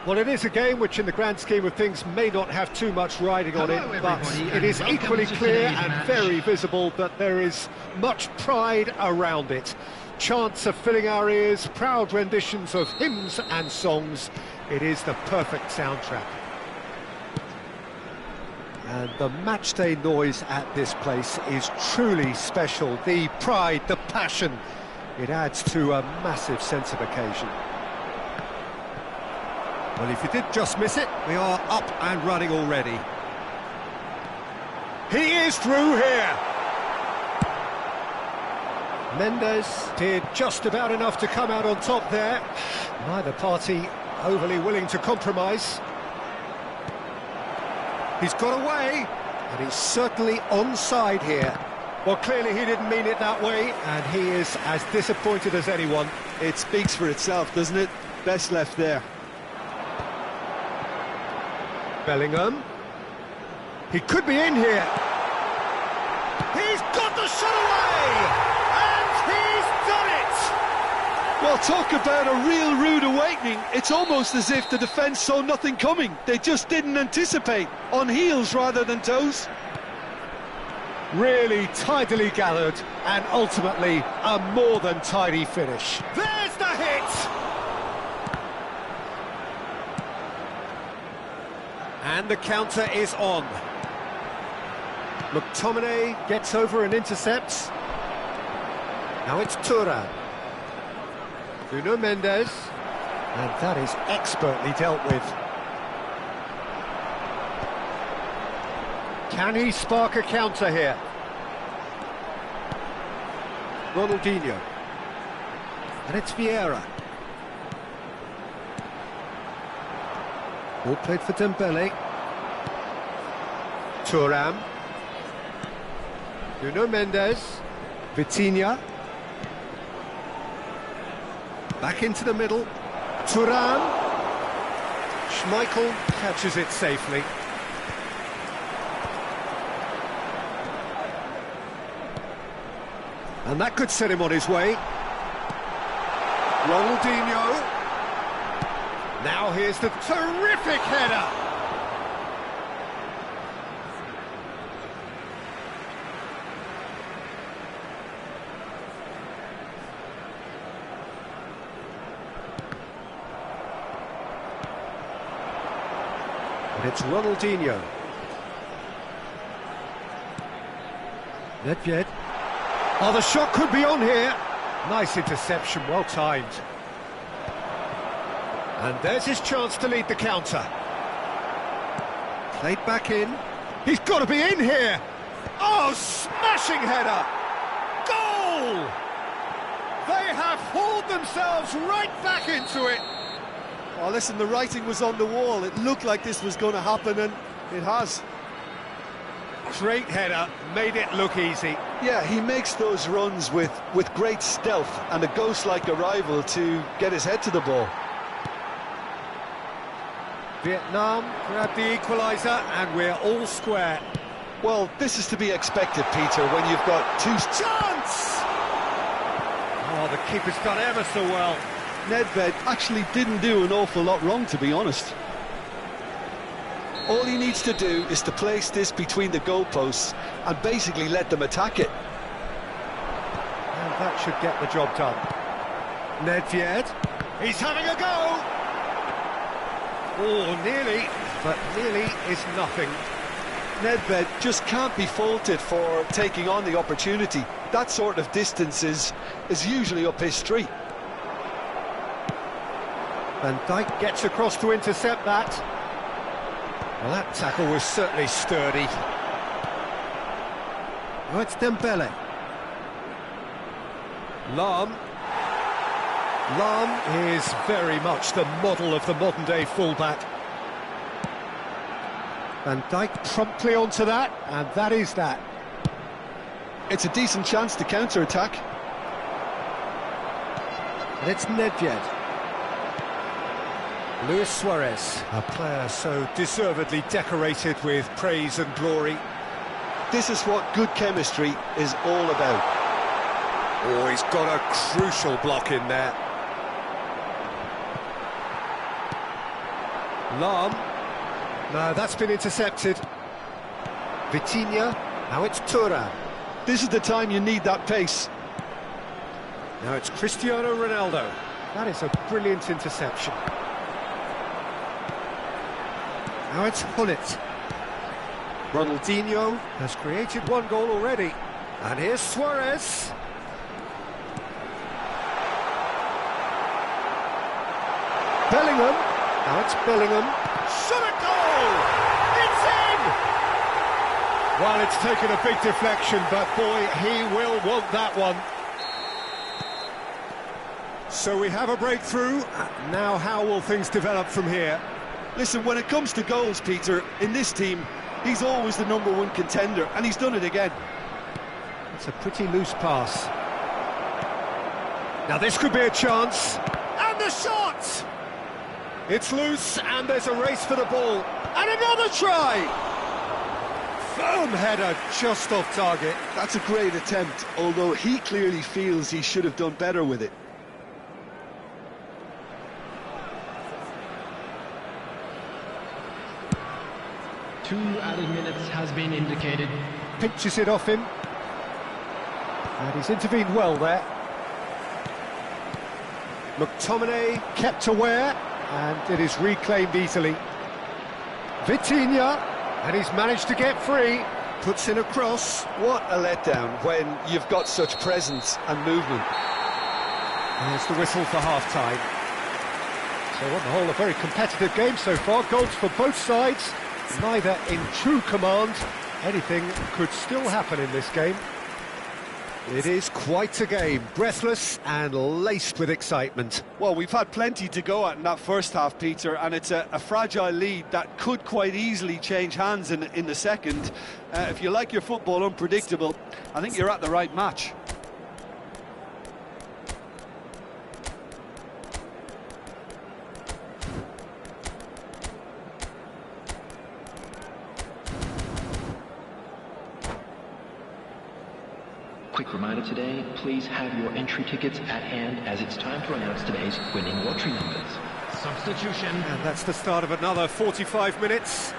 Well, it is a game which, in the grand scheme of things, may not have too much riding on it, but it is equally clear and very visible that there is much pride around it. Chants are filling our ears, proud renditions of hymns and songs. It is the perfect soundtrack. And the matchday noise at this place is truly special. The pride, the passion, it adds to a massive sense of occasion. Well, if you did just miss it, we are up and running already. He is through here. Mendes did just about enough to come out on top there. Neither party overly willing to compromise. He's got away, and he's certainly onside here. Well, clearly he didn't mean it that way, and he is as disappointed as anyone. It speaks for itself, doesn't it? Best left there. Bellingham. He could be in here. He's got the shot away! And he's done it! Well, talk about a real rude awakening. It's almost as if the defence saw nothing coming. They just didn't anticipate. On heels rather than toes. Really tidily gathered, and ultimately a more than tidy finish. There's the hit! And the counter is on. McTominay gets over and intercepts. Now it's Thuram. Nuno Mendes. And that is expertly dealt with. Can he spark a counter here? Ronaldinho. And it's Vieira. Ball played for Dembele. Thuram. Nuno Mendes. Vitinha. Back into the middle. Thuram. Schmeichel catches it safely. And that could set him on his way. Ronaldinho. Now here's the terrific header. And it's Ronaldinho. Nedved. Oh, the shot could be on here. Nice interception, well timed. And there's his chance to lead the counter. Played back in. He's got to be in here. Oh, smashing header. Goal! They have hauled themselves right back into it. Oh, listen, the writing was on the wall. It looked like this was going to happen, and it has. Great header, made it look easy. Yeah, he makes those runs with great stealth and a ghost-like arrival to get his head to the ball. Vietnam grab the equaliser, and we're all square. Well, this is to be expected, Peter, when you've got two... Chance! Oh, the keeper's done ever so well. Nedved actually didn't do an awful lot wrong, to be honest. All he needs to do is to place this between the goalposts and basically let them attack it. And that should get the job done. Nedved. He's having a go! Oh, nearly, but nearly is nothing. Nedved just can't be faulted for taking on the opportunity. That sort of distance is usually up his street. Van Dijk gets across to intercept that. Well, that tackle was certainly sturdy. Oh, it's Dembele. Lahm. Lahm is very much the model of the modern-day fullback. Van Dijk promptly onto that, and that is that. It's a decent chance to counter-attack. And it's Nedved. Luis Suarez, a player so deservedly decorated with praise and glory. This is what good chemistry is all about. Oh, he's got a crucial block in there. Lahm. No, that's been intercepted. Vitinha. Now it's Thuram. This is the time you need that pace. Now it's Cristiano Ronaldo. That is a brilliant interception. Now it's Gullit. Ronaldinho has created one goal already. And here's Suarez. Bellingham. Now it's Bellingham. Shot a goal! It's in! Well, it's taken a big deflection, but boy, he will want that one. So we have a breakthrough. Now how will things develop from here? Listen, when it comes to goals, Peter, in this team, he's always the #1 contender, and he's done it again. It's a pretty loose pass. Now this could be a chance. And the shot! It's loose, and there's a race for the ball. And another try! Firm header, just off target. That's a great attempt, although he clearly feels he should have done better with it. Two added minutes has been indicated. Pinches it off him. And he's intervened well there. McTominay kept aware, and it is reclaimed easily. Vitinha, and he's managed to get free. Puts in a cross. What a letdown when you've got such presence and movement. And there's the whistle for half-time. So on the whole, a very competitive game so far. Goals for both sides, neither in true command. Anything could still happen in this game. It is quite a game, breathless and laced with excitement. Well, we've had plenty to go at in that first half, Peter, and it's a fragile lead that could quite easily change hands in the second. If you like your football unpredictable, I think you're at the right match. Quick reminder today, please have your entry tickets at hand as it's time to announce today's winning lottery numbers. Substitution. And that's the start of another 45 minutes.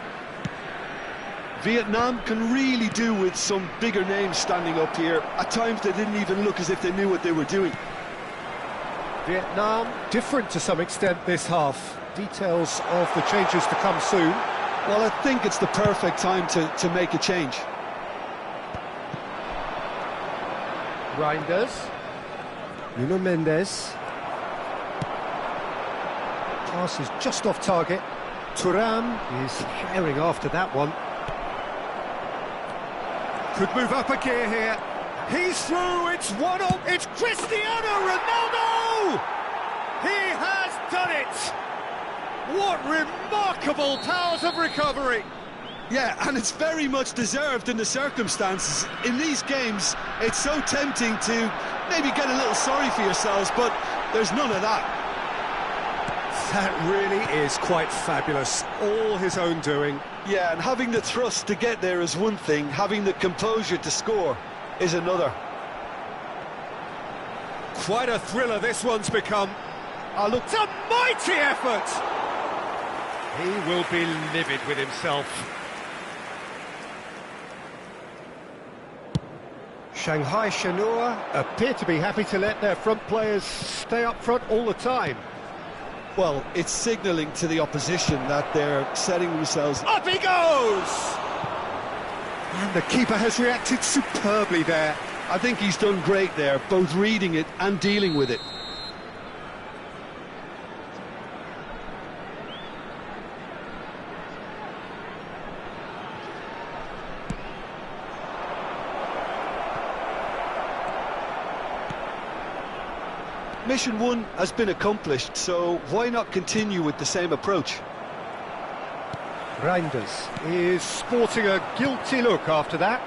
Vietnam can really do with some bigger names standing up here. At times they didn't even look as if they knew what they were doing. Vietnam different to some extent this half. Details of the changes to come soon. Well, I think it's the perfect time to make a change. Reinders. Nuno Mendes. Pass is just off target. Thuram is herring after that one. Could move up a gear here. He's through, it's 1-0. It's Cristiano Ronaldo! He has done it! What remarkable powers of recovery! Yeah, and it's very much deserved in the circumstances. In these games, it's so tempting to maybe get a little sorry for yourselves, but there's none of that. That really is quite fabulous. All his own doing. Yeah, and having the thrust to get there is one thing, having the composure to score is another. Quite a thriller this one's become. Oh, look, it's a mighty effort! He will be livid with himself. Shanghai Shenhua appear to be happy to let their front players stay up front all the time. Well, it's signalling to the opposition that they're setting themselves... Up he goes! And the keeper has reacted superbly there. I think he's done great there, both reading it and dealing with it. Mission 1 has been accomplished, so why not continue with the same approach? Reinders is sporting a guilty look after that.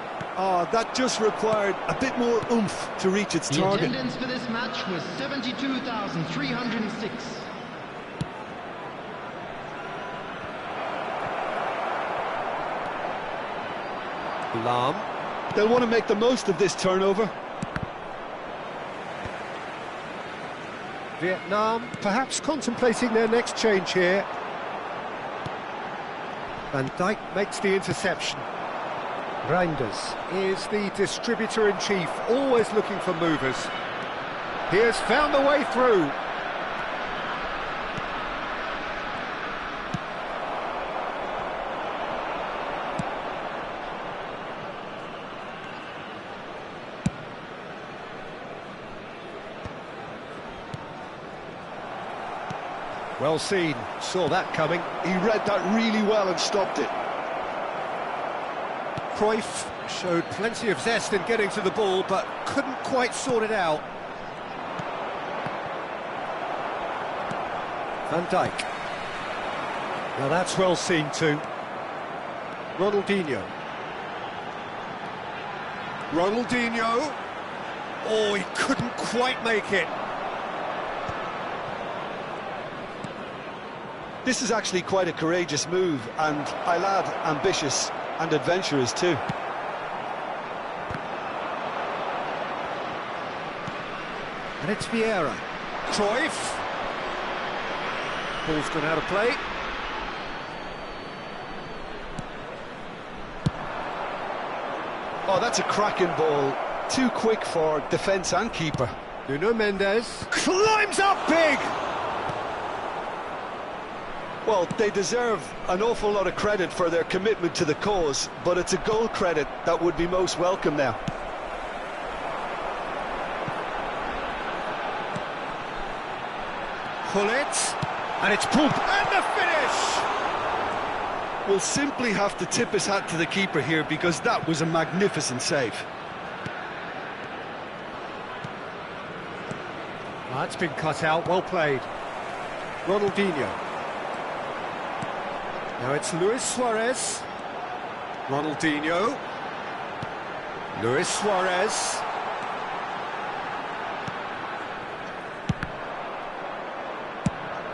That just required a bit more oomph to reach its target. The attendance for this match was 72,306. Lahm. They'll want to make the most of this turnover. Vietnam perhaps contemplating their next change here. Van Dijk makes the interception. Reinders is the distributor-in-chief, always looking for movers. He has found the way through. Well seen, saw that coming. He read that really well and stopped it. Cruyff showed plenty of zest in getting to the ball, but couldn't quite sort it out. Van Dijk. Now that's well seen too. Ronaldinho. Ronaldinho. Oh, he couldn't quite make it. This is actually quite a courageous move, and I'll add ambitious and adventurous too. And it's Vieira. Cruyff. Ball's gone out of play. Oh, that's a cracking ball. Too quick for defence and keeper. Nuno Mendes climbs up big! Well, they deserve an awful lot of credit for their commitment to the cause, but it's a goal credit that would be most welcome now. Gullit, and it's pulled, and the finish! We'll simply have to tip his hat to the keeper here, because that was a magnificent save. That's been cut out, well played. Ronaldinho. Now it's Luis Suarez. Ronaldinho. Luis Suarez.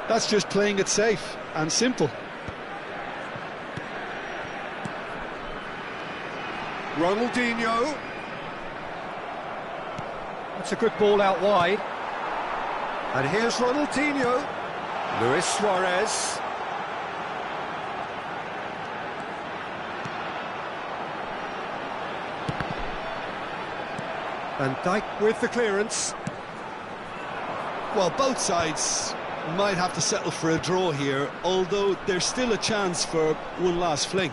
That's just playing it safe and simple. Ronaldinho. That's a good ball out wide. And here's Ronaldinho. Luis Suarez. Van Dijk with the clearance. Well, both sides might have to settle for a draw here, although there's still a chance for one last fling.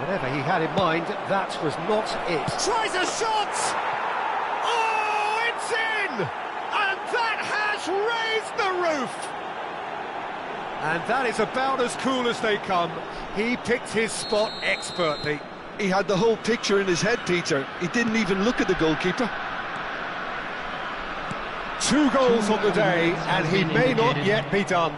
Whatever he had in mind, that was not it. Tries a shot! Oh, it's in! And that has raised the roof! And that is about as cool as they come. He picked his spot expertly. He had the whole picture in his head, Peter. He didn't even look at the goalkeeper. 2 goals on the day, and he may not yet be done.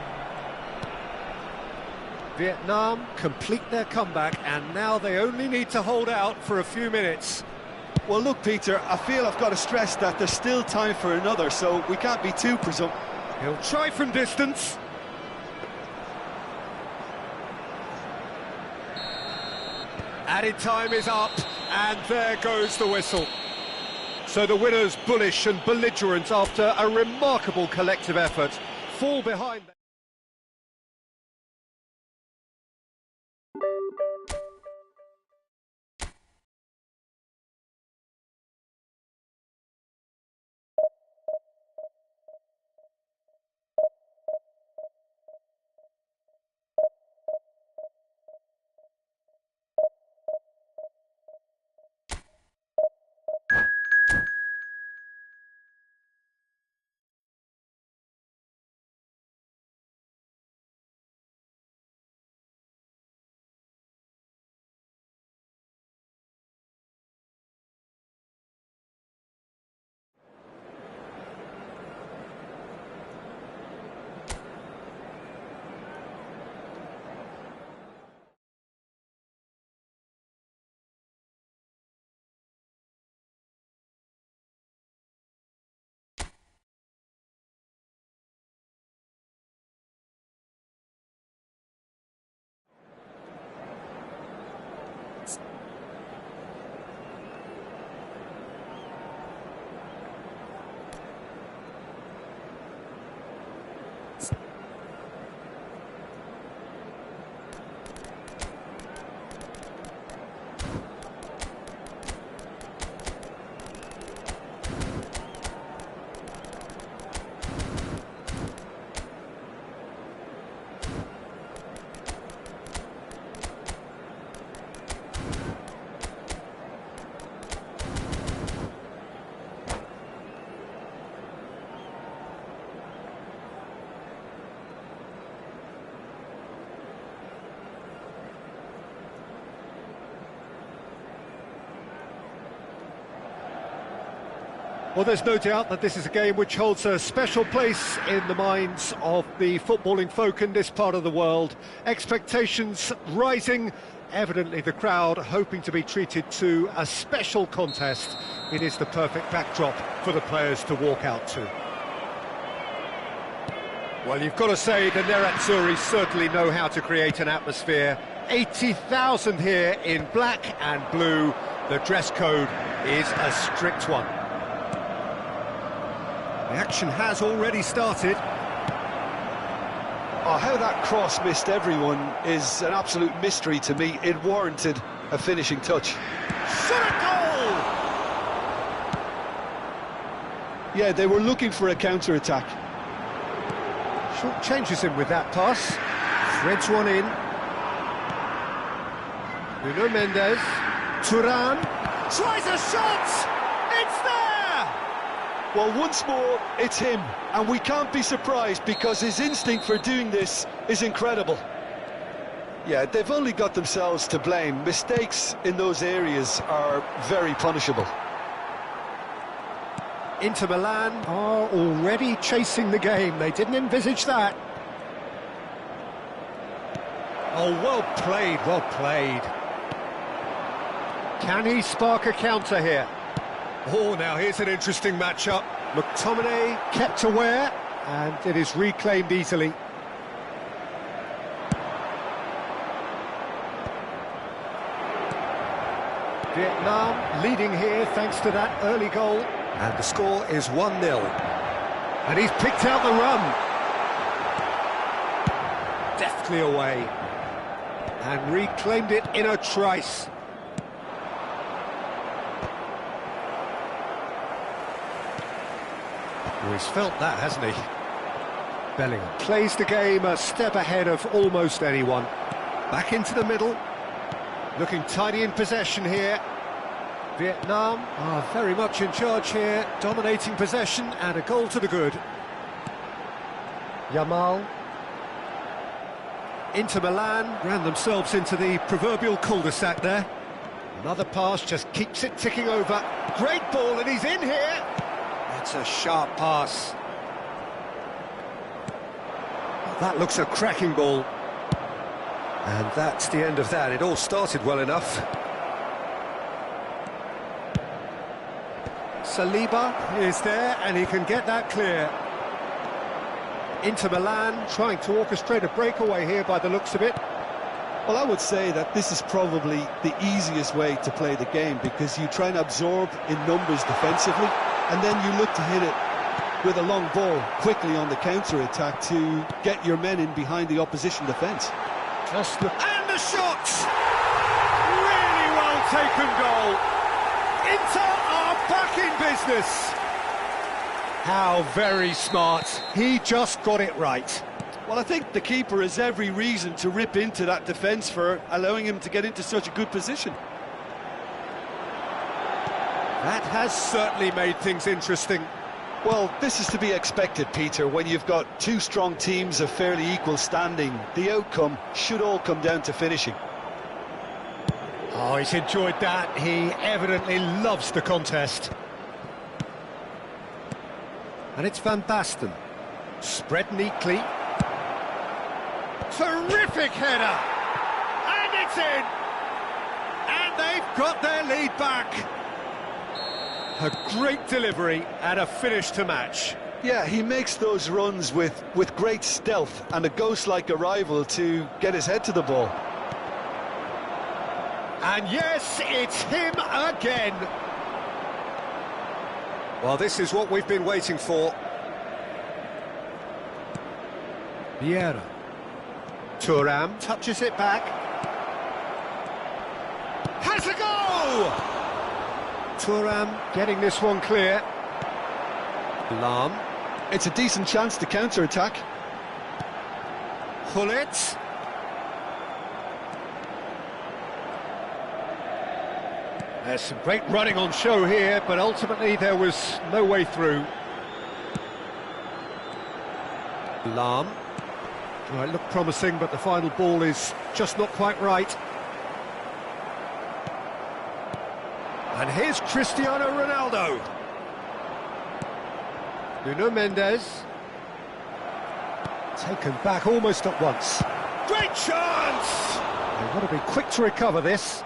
Vietnam complete their comeback, and now they only need to hold out for a few minutes. Well, look, Peter, I feel I've got to stress that there's still time for another, so we can't be too presumptuous. He'll try from distance. Added time is up, and there goes the whistle. So the winners, bullish and belligerent after a remarkable collective effort, fall behind. Well, there's no doubt that this is a game which holds a special place in the minds of the footballing folk in this part of the world. Expectations rising, evidently the crowd hoping to be treated to a special contest. It is the perfect backdrop for the players to walk out to. Well, you've got to say the Nerazzurri certainly know how to create an atmosphere. 80,000 here in black and blue. The dress code is a strict one. The action has already started. Oh, how that cross missed everyone is an absolute mystery to me. It warranted a finishing touch. Shot a goal! Yeah, they were looking for a counter-attack. Short changes him with that pass. Threads one in. Nuno Mendes. Thuram. Tries a shot! It's there! Well, once more, it's him. And we can't be surprised because his instinct for doing this is incredible. Yeah, they've only got themselves to blame. Mistakes in those areas are very punishable. Inter Milan are already chasing the game. They didn't envisage that. Oh, well played, well played. Can he spark a counter here? Oh, now here's an interesting matchup. McTominay kept aware, and it is reclaimed easily. Vietnam leading here thanks to that early goal. And the score is 1-0. And he's picked out the run. Deftly away. And reclaimed it in a trice. Well, he's felt that, hasn't he? Bellingham plays the game a step ahead of almost anyone. Back into the middle. Looking tidy in possession here. Vietnam are very much in charge here, dominating possession and a goal to the good. Yamal. Inter Milan ran themselves into the proverbial cul-de-sac there. Another pass just keeps it ticking over. Great ball and he's in here. That's a sharp pass. Well, that looks a cracking ball. And that's the end of that. It all started well enough. Saliba is there and he can get that clear. Inter Milan trying to orchestrate a breakaway here by the looks of it. Well, I would say that this is probably the easiest way to play the game because you try and absorb in numbers defensively and then you look to hit it with a long ball quickly on the counter-attack to get your men in behind the opposition defence. Just look. And the shot! Really well taken goal. Inter are back in business. How very smart. He just got it right. Well, I think the keeper has every reason to rip into that defence for allowing him to get into such a good position. That has certainly made things interesting. Well, this is to be expected, Peter, when you've got two strong teams of fairly equal standing. The outcome should all come down to finishing. Oh, he's enjoyed that. He evidently loves the contest. And it's Van Basten. Spread neatly. Terrific header! And it's in! And they've got their lead back. A great delivery and a finish to match. Yeah, he makes those runs with great stealth and a ghost-like arrival to get his head to the ball. And yes, it's him again. Well, this is what we've been waiting for. Vieira. Thuram touches it back. Has a goal! Thuram getting this one clear. Lahm. It's a decent chance to counter-attack. Gullit. There's some great running on show here, but ultimately there was no way through. Lahm. Well, it looked promising, but the final ball is just not quite right. And here's Cristiano Ronaldo. Nuno Mendes. Taken back almost at once. Great chance! They've got to be quick to recover this.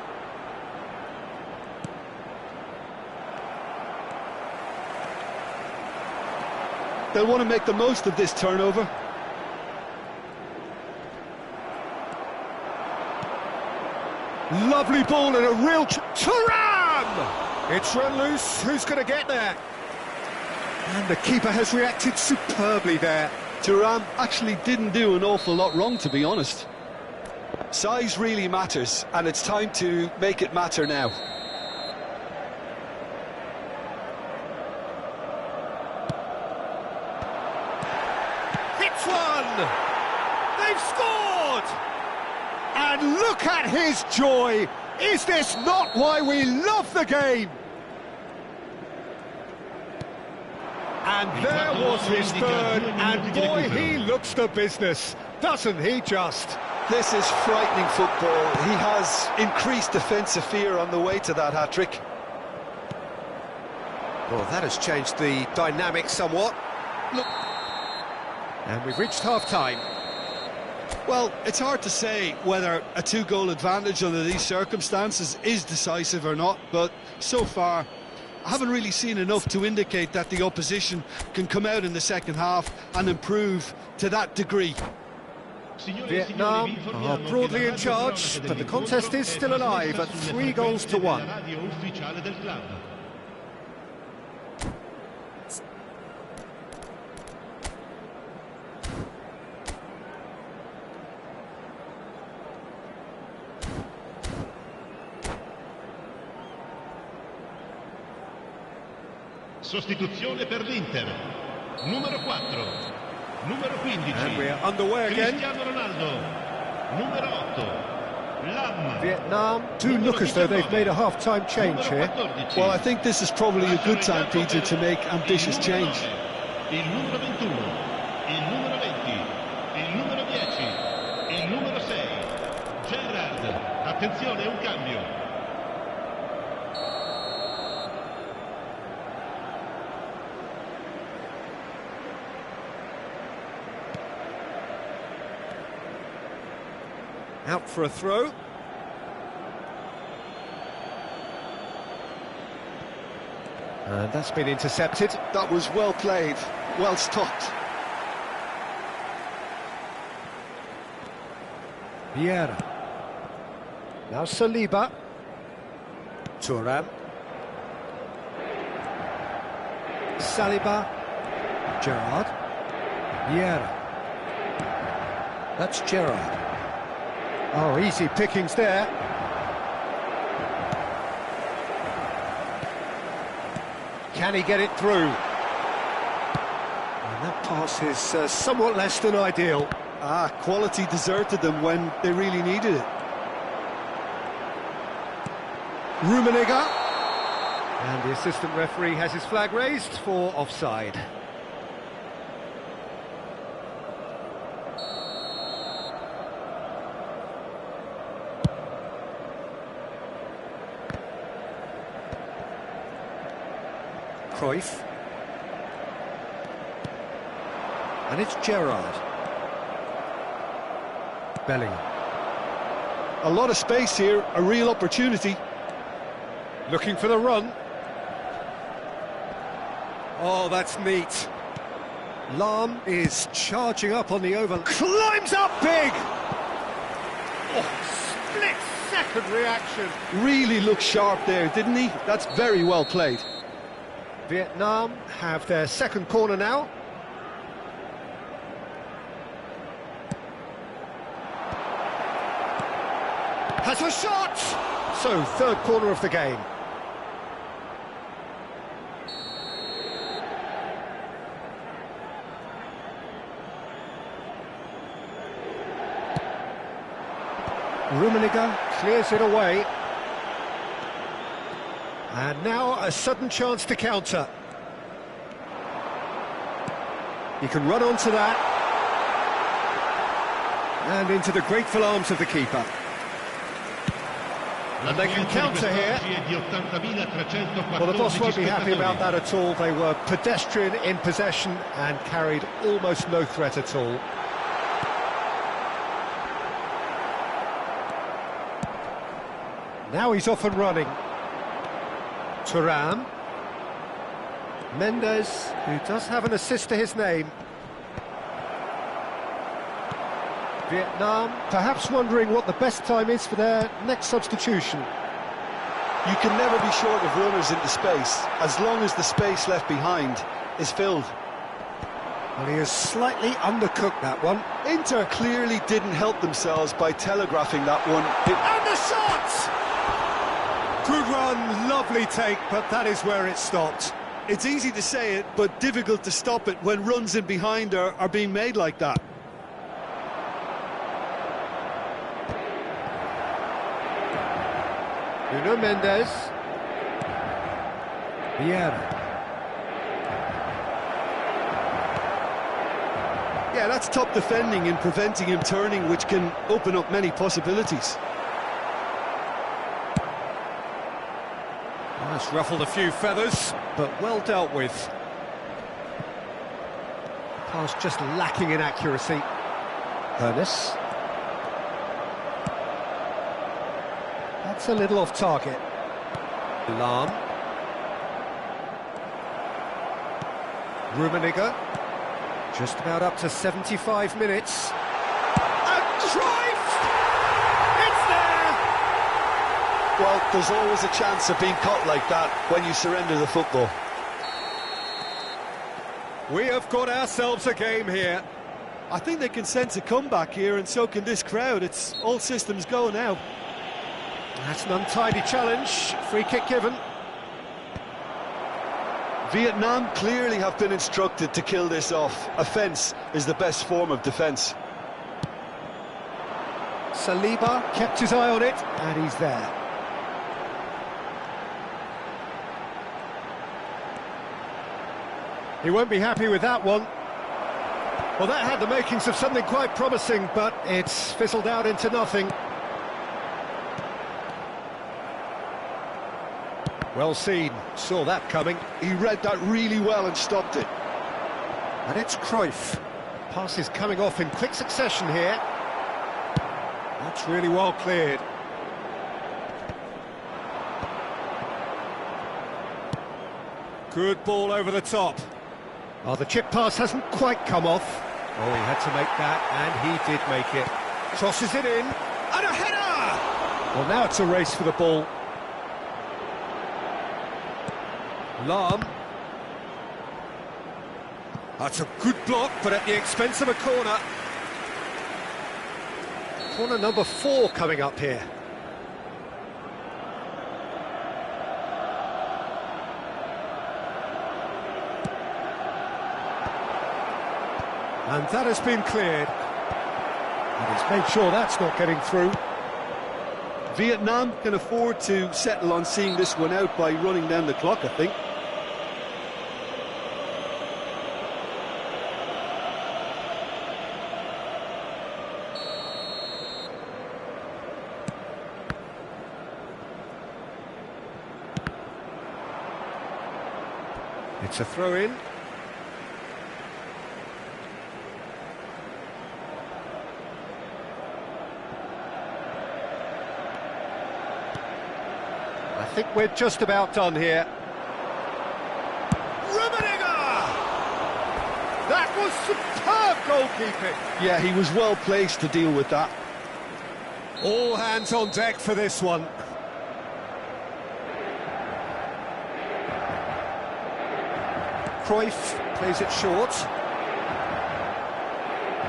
They'll want to make the most of this turnover. Lovely ball and a real... Thuram! It's run loose. Who's going to get there? And the keeper has reacted superbly there. Thuram actually didn't do an awful lot wrong, to be honest. Size really matters, and it's time to make it matter now. Hits one! They've scored! And look at his joy! Is this not why we love the game? And there was his third, and boy, he looks the business, doesn't he just? This is frightening football. He has increased defensive fear on the way to that hat-trick. Well, that has changed the dynamic somewhat. Look. And we've reached half-time. Well, it's hard to say whether a two-goal advantage under these circumstances is decisive or not, but so far, I haven't really seen enough to indicate that the opposition can come out in the second half and improve to that degree. Vietnam are broadly in charge, but the contest is still alive at 3-1. Sostituzione per l'Inter. Numero 4. Numero 15. And we're underway again. Cristiano Ronaldo. Numero 8. Lam. Vietnam do look as though they've made a half-time change here. Well, I think this is probably a good time, Peter, to make ambitious change. Il numero 21. Il numero 20. Il numero 10. Il numero 6. Gerrard. Attenzione, un cambio. Out for a throw. And that's been intercepted. That was well played, well stopped. Vieira. Now Saliba. Thuram. Saliba. Gerrard. Vieira. That's Gerrard. Oh, easy pickings there. Can he get it through? And that pass is somewhat less than ideal. Quality deserted them when they really needed it. Rummenigge. And the assistant referee has his flag raised for offside. Cruyff. And it's Gerrard. Bellingham. A lot of space here, a real opportunity. Looking for the run. Oh, that's neat. Lam is charging up on the over. Climbs up big! Oh, split-second reaction. Really looked sharp there, didn't he? That's very well played. Vietnam have their second corner now. Has a shot! So, third corner of the game. Rummenigge clears it away. And now a sudden chance to counter. He can run onto that. And into the grateful arms of the keeper. And they can counter here. Well, the boss won't be happy about that at all. They were pedestrian in possession and carried almost no threat at all. Now he's off and running. Thuram. Mendes, who does have an assist to his name. Vietnam, perhaps wondering what the best time is for their next substitution. You can never be short of runners into space, as long as the space left behind is filled. Well, he has slightly undercooked that one. Inter clearly didn't help themselves by telegraphing that one. And the shot! Good run, lovely take, but that is where it stopped. It's easy to say it, but difficult to stop it when runs in behind are being made like that. Nuno Mendes. Vieira. Yeah, that's top defending and preventing him turning, which can open up many possibilities. Well, that's ruffled a few feathers, but well dealt with. Pass just lacking in accuracy. Ernest. That's a little off target. Lahm. Rummenigge. Just about up to 75 minutes. And Cruyff! It's there! Well, there's always a chance of being caught like that when you surrender the football. We have got ourselves a game here. I think they can sense a comeback here, and so can this crowd. It's all systems go now. That's an untidy challenge. Free kick given. Vietnam clearly have been instructed to kill this off. Offence is the best form of defence. Saliba kept his eye on it, and he's there. He won't be happy with that one. Well, that had the makings of something quite promising, but it's fizzled out into nothing. Well seen, saw that coming. He read that really well and stopped it. And it's Cruyff. Passes coming off in quick succession here. That's really well cleared. Good ball over the top. Oh, the chip pass hasn't quite come off. Oh, he had to make that, and he did make it. Crosses it in, and a header! Well, now it's a race for the ball. Lahm. That's a good block, but at the expense of a corner. Corner number 4 coming up here. And that has been cleared. And he's made sure that's not getting through. Vietnam can afford to settle on seeing this one out by running down the clock, I think. It's a throw-in. I think we're just about done here. Rummenigge! That was superb goalkeeping. Yeah, he was well placed to deal with that. All hands on deck for this one. Cruyff plays it short.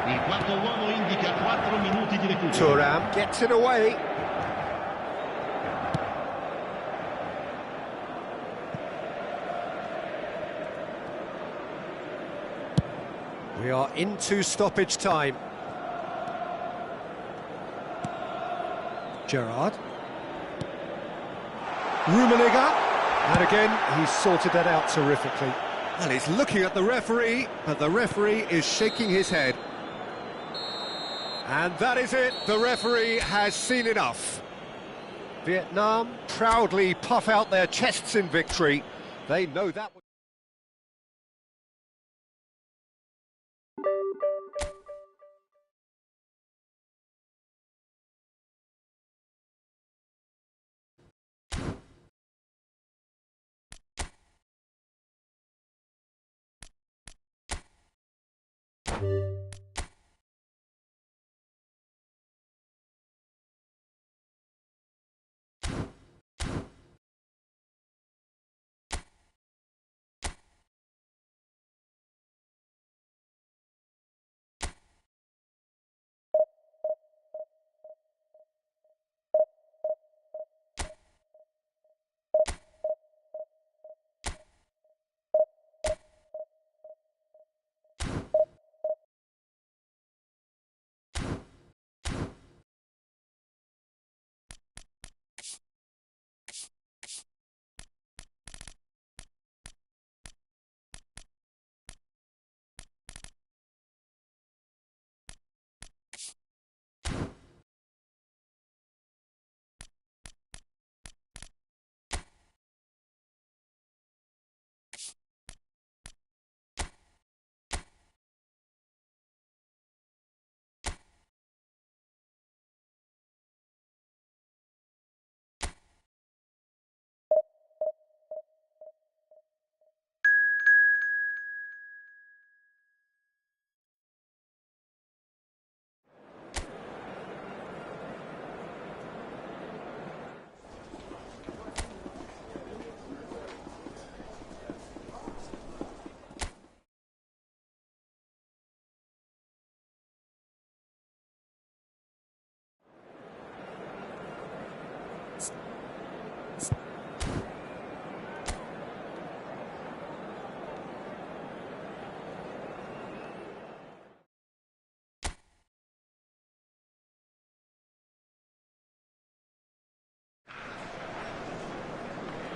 Il quarto uomo indica 4 minuti di recupero. Thuram gets it away. We are into stoppage time. Gerrard. Rummenigge. And again, he's sorted that out terrifically. And he's looking at the referee, but the referee is shaking his head. And that is it. The referee has seen enough. Vietnam proudly puff out their chests in victory. They know that.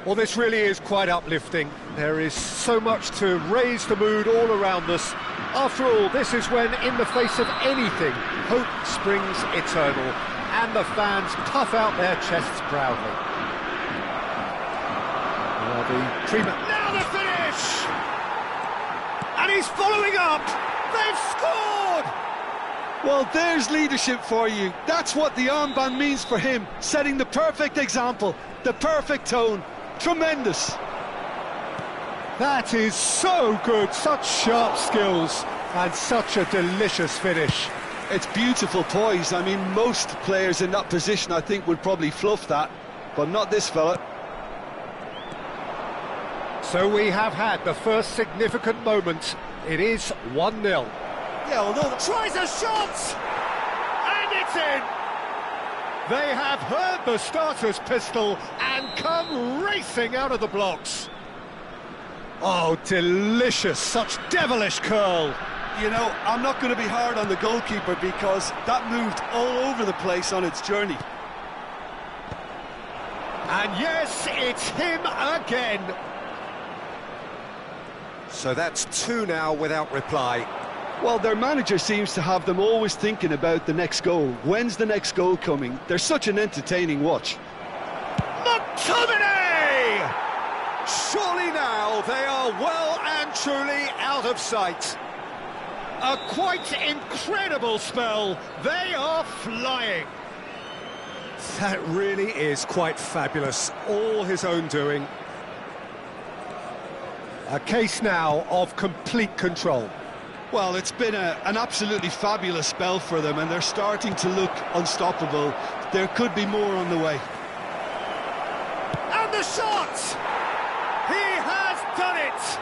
Well, this really is quite uplifting. There is so much to raise the mood all around us. After all, this is when, in the face of anything, hope springs eternal, and the fans puff out their chests proudly. Now the treatment. Now the finish! And he's following up! They've scored! Well, there's leadership for you. That's what the armband means for him, setting the perfect example, the perfect tone. Tremendous. That is so good, such sharp skills and such a delicious finish. It's beautiful poise. I mean, most players in that position, I think, would probably fluff that, but not this fella. So we have had the first significant moment. It is 1-0. Yeah, although... Tries a shot! And it's in! They have heard the starter's pistol and come racing out of the blocks. Oh, delicious, such devilish curl. You know, I'm not going to be hard on the goalkeeper because that moved all over the place on its journey. And yes, it's him again. So that's 2 now without reply. Well, their manager seems to have them always thinking about the next goal. When's the next goal coming? They're such an entertaining watch. McTominay! Surely now they are well and truly out of sight. A quite incredible spell. They are flying. That really is quite fabulous. All his own doing. A case now of complete control. Well, it's been an absolutely fabulous spell for them, and they're starting to look unstoppable. There could be more on the way. And the shot! He has done it!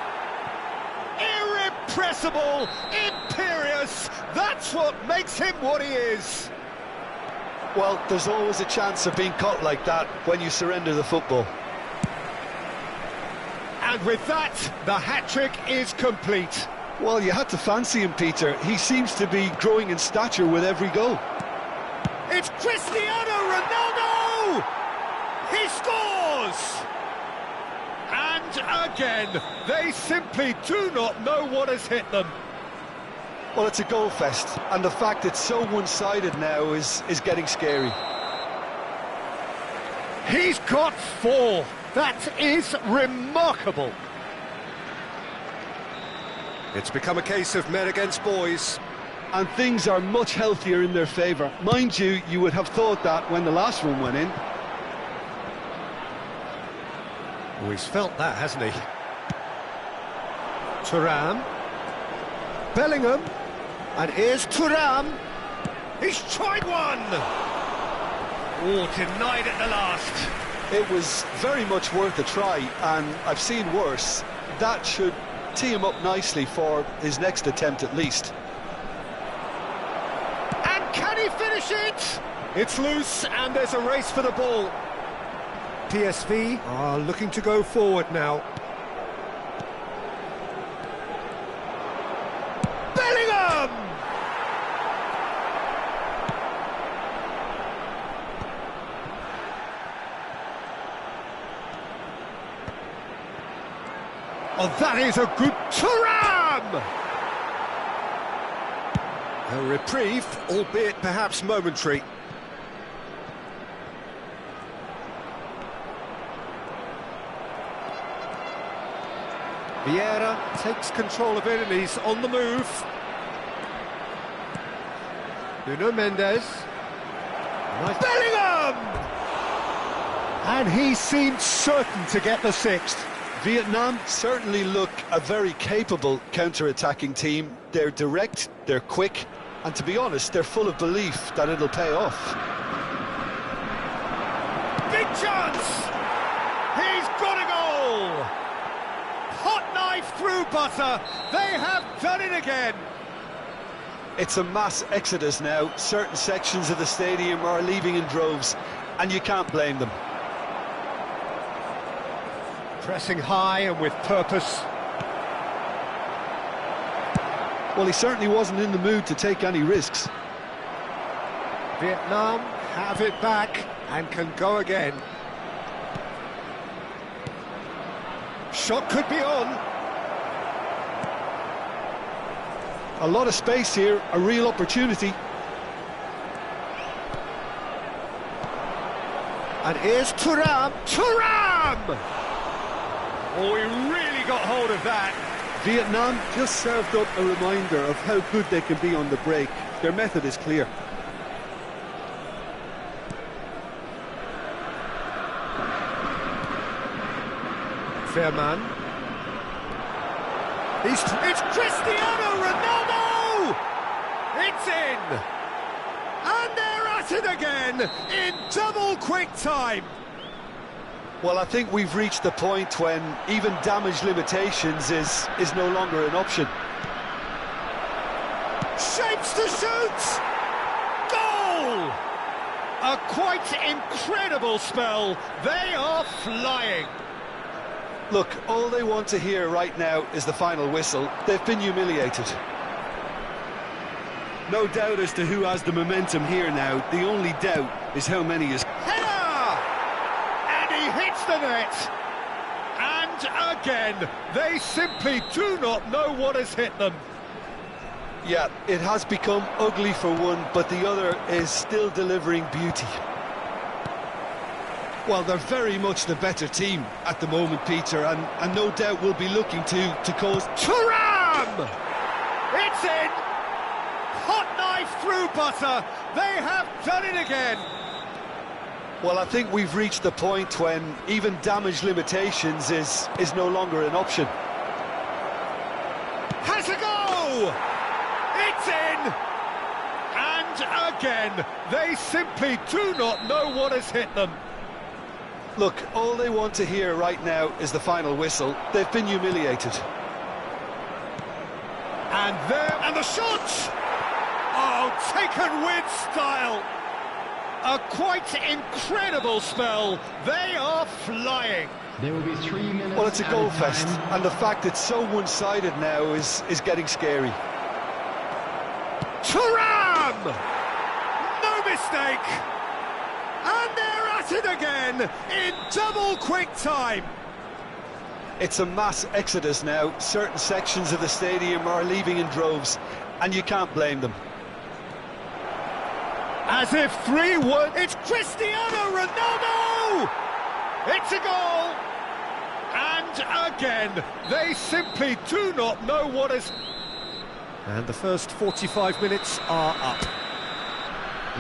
Irrepressible, imperious, that's what makes him what he is. Well, there's always a chance of being caught like that when you surrender the football. And with that, the hat-trick is complete. Well, you had to fancy him, Peter. He seems to be growing in stature with every goal. It's Cristiano Ronaldo! He scores! And again, they simply do not know what has hit them. Well, it's a goal fest, and the fact it's so one-sided now is getting scary. He's got 4. That is remarkable. It's become a case of men against boys. And things are much healthier in their favour. Mind you, you would have thought that when the last one went in. Oh, he's felt that, hasn't he? Thuram. Bellingham. And here's Thuram. He's tried one! Oh, denied at the last. It was very much worth a try, and I've seen worse. That should tee him up nicely for his next attempt at least. And can he finish it? It's loose, and there's a race for the ball. PSV are looking to go forward now. Bellingham! Oh, that is a good Thuram! A reprieve, albeit perhaps momentary. Vieira takes control of it and he's on the move. Nuno Mendes. Nice. Bellingham! And he seemed certain to get the 6th. Vietnam certainly look a very capable counter-attacking team. They're direct, they're quick, and to be honest, they're full of belief that it'll pay off. Big chance! He's got a goal! Hot knife through butter. They have done it again. It's a mass exodus now. Certain sections of the stadium are leaving in droves, and you can't blame them. Pressing high and with purpose. Well, he certainly wasn't in the mood to take any risks. Vietnam have it back and can go again. Shot could be on. A lot of space here, a real opportunity. And here's Thuram. Thuram! Oh, he really got hold of that. Vietnam just served up a reminder of how good they can be on the break. Their method is clear. Fairman. It's Cristiano Ronaldo! It's in! And they're at it again in double quick time. Well, I think we've reached the point when even damage limitations is no longer an option. Shapes to shoot! Goal! A quite incredible spell. They are flying. Look, all they want to hear right now is the final whistle. They've been humiliated. No doubt as to who has the momentum here now. The only doubt is how many is... Header! And he hits the net. And again, they simply do not know what has hit them. Yeah, it has become ugly for one, but the other is still delivering beauty. Well, they're very much the better team at the moment, Peter, and no doubt will be looking to cause... Thuram! It's in! Hot knife through butter. They have done it again. Well, I think we've reached the point when even damage limitations is no longer an option. Has a go! It's in! And again, they simply do not know what has hit them. Look, all they want to hear right now is the final whistle. They've been humiliated. And the shot! Oh, taken with style. A quite incredible spell. They are flying. There will be 3 minutes. Well, it's a goal fest, and the fact it's so one-sided now is getting scary. Thuram! No mistake! And they're at it again in double quick time. It's a mass exodus now. Certain sections of the stadium are leaving in droves, and you can't blame them. As if 3-1, it's Cristiano Ronaldo! Oh! It's a goal! And again, they simply do not know what is... And the first 45 minutes are up.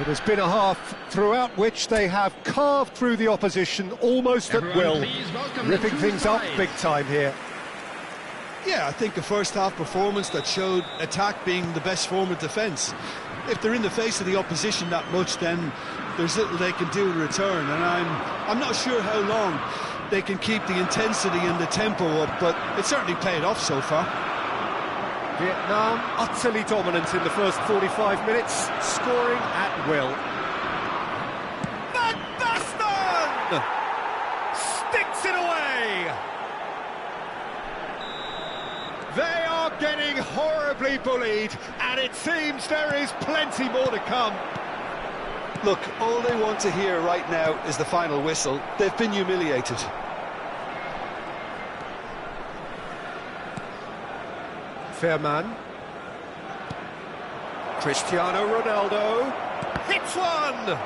It has been a half throughout which they have carved through the opposition almost at will, ripping things up big time here. Yeah, I think a first-half performance that showed attack being the best form of defence. If they're in the face of the opposition that much, then there's little they can do in return, and I'm not sure how long they can keep the intensity and the tempo up, but it certainly paid off so far. Vietnam utterly dominant in the first 45 minutes, scoring at will. Van Basten sticks it away. They are getting horribly bullied, and it seems there is plenty more to come. Look, all they want to hear right now is the final whistle. They've been humiliated. Fairman. Cristiano Ronaldo hits one!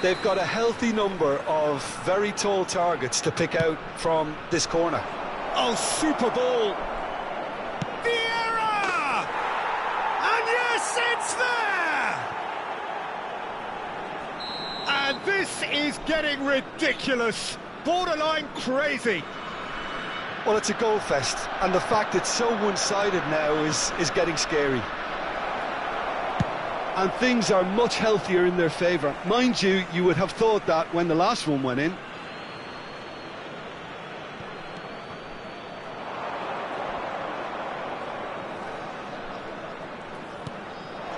They've got a healthy number of very tall targets to pick out from this corner. Oh, super ball! Vieira! And yes, it's there! And this is getting ridiculous, borderline crazy. Well, it's a goal fest, and the fact it's so one-sided now is getting scary. And things are much healthier in their favour. Mind you, you would have thought that when the last one went in.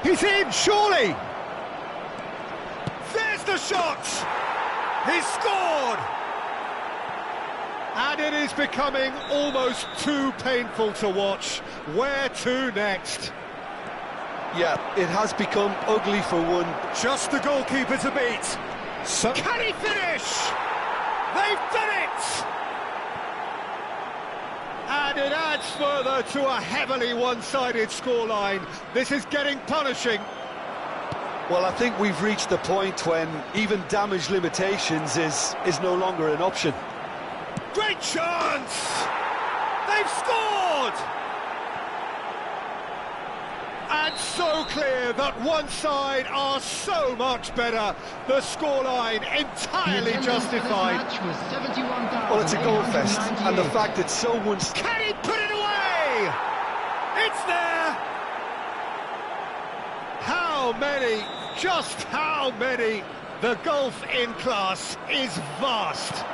He's in, surely! There's the shot! He's scored! And it is becoming almost too painful to watch. Where to next? Yeah, it has become ugly for one. Just the goalkeeper to beat. So can he finish? They've done it! And it adds further to a heavily one-sided scoreline. This is getting punishing. Well, I think we've reached the point when even damage limitations is no longer an option. Great chance! They've scored! And so clear that one side are so much better. The scoreline entirely justified. Well, it's a goal fest, and the fact it's so Can he put it away? It's there! How many? Just how many? The gulf in class is vast.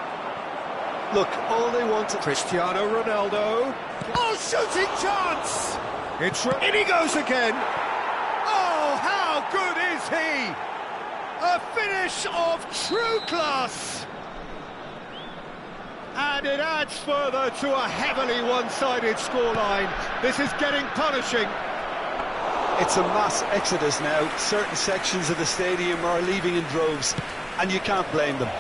Look, all they want to... Cristiano Ronaldo. Oh, shooting chance! In he goes again. Oh, how good is he? A finish of true class. And it adds further to a heavily one-sided scoreline. This is getting punishing. It's a mass exodus now. Certain sections of the stadium are leaving in droves, and you can't blame them.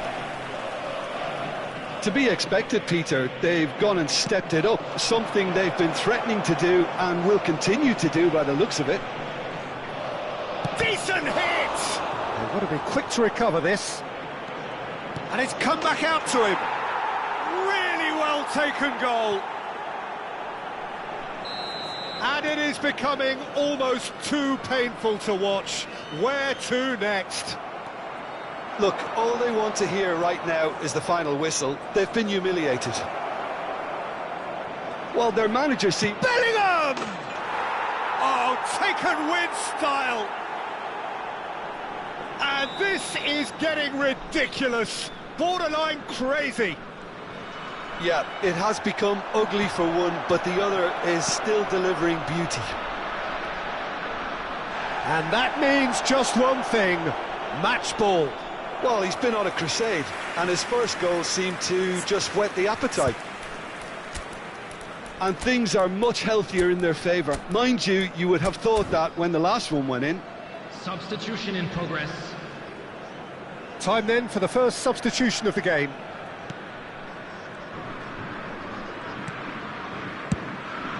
To be expected, Peter. They've gone and stepped it up, something they've been threatening to do and will continue to do by the looks of it. Decent hit! They've got to be quick to recover this. And it's come back out to him. Really well taken goal. And it is becoming almost too painful to watch. Where to next? Look, all they want to hear right now is the final whistle. They've been humiliated. Well, their manager Bellingham! Oh, taken with style. And this is getting ridiculous. Borderline crazy. Yeah, it has become ugly for one, but the other is still delivering beauty. And that means just one thing. Match ball. Well, he's been on a crusade, and his first goal seemed to just whet the appetite. And things are much healthier in their favour. Mind you, you would have thought that when the last one went in. Substitution in progress. Time then for the first substitution of the game.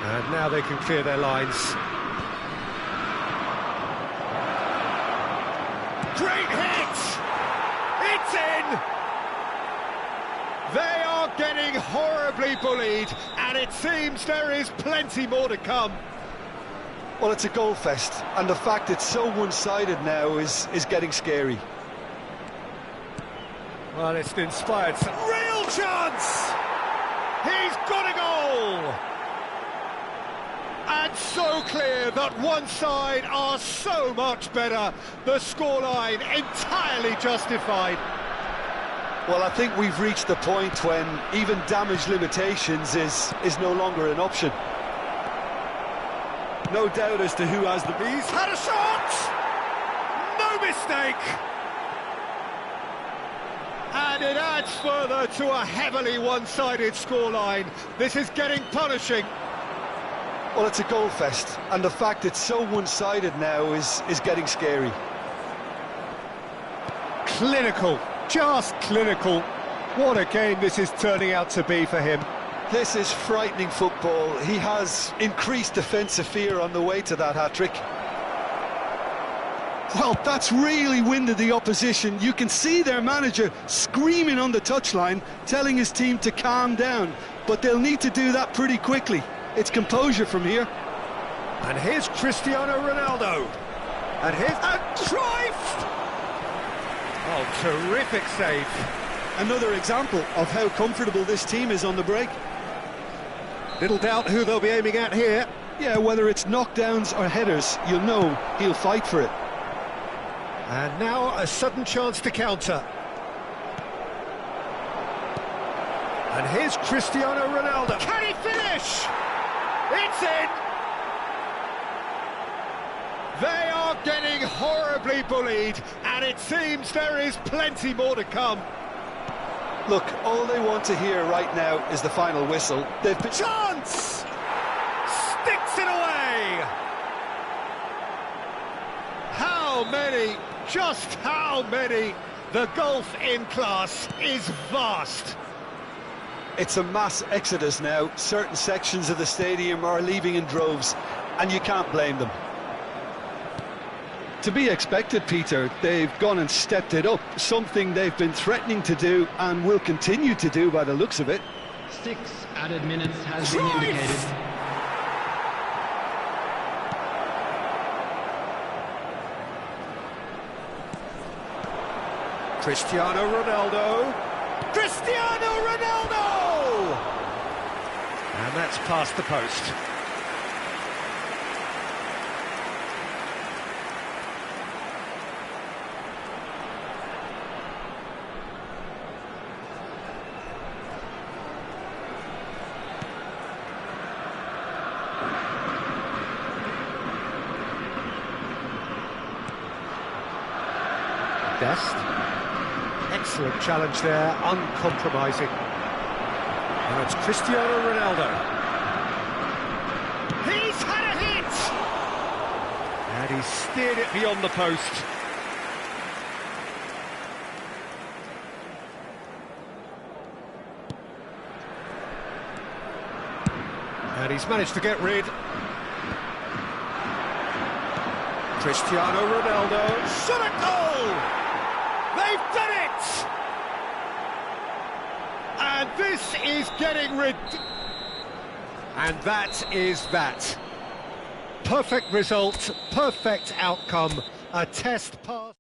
And now they can clear their lines. Great hit! It's in! They are getting horribly bullied, and it seems there is plenty more to come. Well, it's a goal fest, and the fact it's so one-sided now is getting scary. Well, it's inspired some real chance! He's got a goal! And so clear that one side are so much better. The scoreline entirely justified. Well, I think we've reached the point when even damage limitations is no longer an option. No doubt as to who has the... He's had a shot! No mistake! And it adds further to a heavily one-sided scoreline. This is getting punishing. Well, it's a goal fest, and the fact it's so one-sided now is getting scary. Clinical, just clinical. What a game this is turning out to be for him. This is frightening football. He has increased defensive fear on the way to that hat-trick. Well, that's really winded the opposition. You can see their manager screaming on the touchline, telling his team to calm down, but they'll need to do that pretty quickly. It's composure from here. And here's Cristiano Ronaldo. And here's a Cruyff! Oh, terrific save. Another example of how comfortable this team is on the break. Little doubt who they'll be aiming at here. Yeah, whether it's knockdowns or headers, you'll know he'll fight for it. And now a sudden chance to counter. And here's Cristiano Ronaldo. Can he finish? It's in! They are getting horribly bullied, and it seems there is plenty more to come. Look, all they want to hear right now is the final whistle. They've been... Chance! Sticks it away! How many? Just how many? The gulf in class is vast. It's a mass exodus now. Certain sections of the stadium are leaving in droves, and you can't blame them. To be expected, Peter. They've gone and stepped it up, something they've been threatening to do and will continue to do by the looks of it. 6 added minutes has been indicated. Cristiano Ronaldo. Cristiano Ronaldo! And that's past the post. Best. Excellent challenge there, uncompromising. Now it's Cristiano Ronaldo. He's had a hit! And he's steered it beyond the post. And he's managed to get rid. Cristiano Ronaldo. Shot a goal! They've done it! And this is getting rid... And that is that. Perfect result, perfect outcome, a test pass.